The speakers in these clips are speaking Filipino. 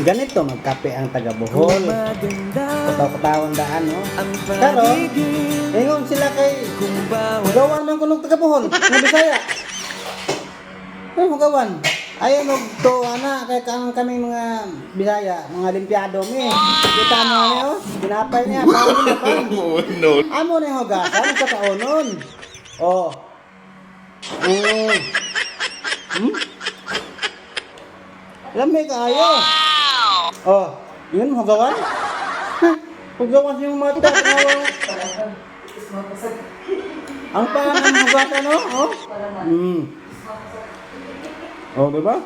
Ganito magkape ang taga Bohol. Kutaw-kutawan daan, no? Pero, ingon sila kay hugawan man kunong taga Bohol, nga Bisaya. Ay, hugawan. Ayaw mo to, ana, kay kami mga Bisaya, mga limpyado mi. Kita mo niyo, ginapay niya, parang ginapay. No. Amo ni hugasan sa kaunon. Oh. Lamig kayo. Oh, yun hugawan? Hugawan yung mata. Ang pangan ng hugatan, no? Oh. Oh, diba?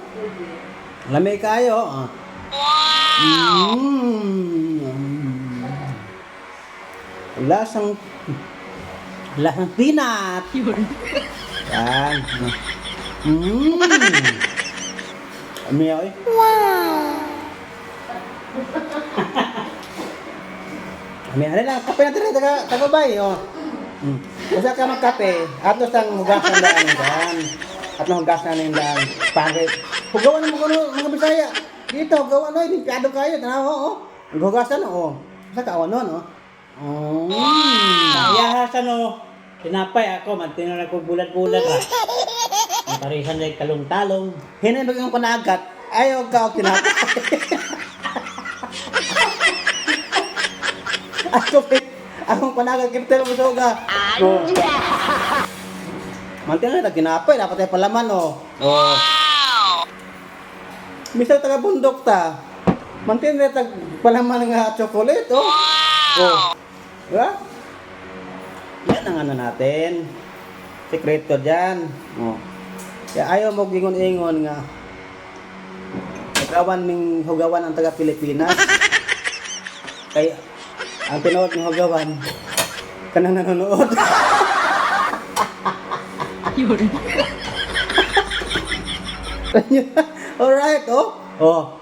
Lamig kayo. Ah. Lasang peanut. Yan. Amiya, eh. Amiya, ano lang, kape natin rin, taga-bay, oh. Basta ka magkape, atos ang hugasan daan yan. At hugasan na yung daan. Pangit. Hugawan ng mga Bisaya. Dito, hugawan, no, limpyado kayo, tanaw, oh. Hugasan, oh. Basta ka, no? Yahasan o, tinapay ako, magtinala ko bulat-bulat ha. Parisan na talong-talong. Hinay bagay yung panagat, ayaw ka o tinapay. Akong panagat, kiptel mo soga. No. Mantin na ginapay, dapat ay palaman, oh. Misa taga bundok ta. Mantin na palaman nga chocolate, oh. Diba? Yan ang ano natin. Sekreto dyan. Oh. Kaya ayaw mo gingon-ingon nga. Hugawan ang taga Pilipinas. Kaya ang tinood ng hugawan, kanang nanonood. Alright, oh. Oh.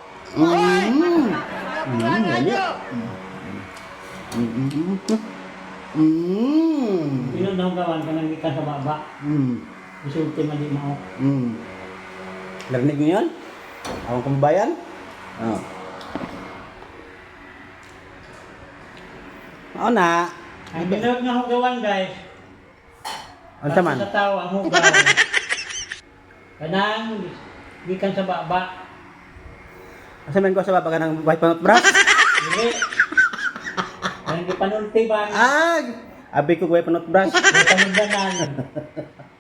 Pinod na hugawan ka nang ikan sa baba. Isulti man di mao. Narinig niyo yan? Akong kumbayan? Oh. Oo na. Ang pinod na hugawan guys. Ano sa man? Sa tao ang hugaw. Kanang ikan sa baba. Asa man ko sa baba ka ng white panot bra? Hindi. Ang gipanulti ba? Ah! Abi ko white panot bra. Panuldanan.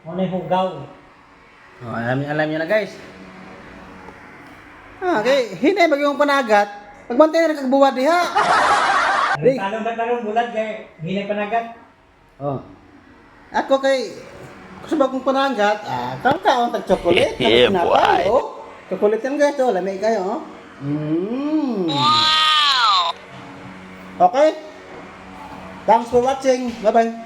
Muna'y hugaw. Oh, alam niyo na guys. Okay, hinay yung panagat. Pagbantay na kagbuwad diha. Talong bulat kay hinay panagat. Oh. Ako kay sa bagong panagat, kaon tag chocolate, Yeah, boy. Oh. Chocolate yan guys, oh, lamig kayo, oh. Wow. Okay. Thanks for watching. Bye-bye.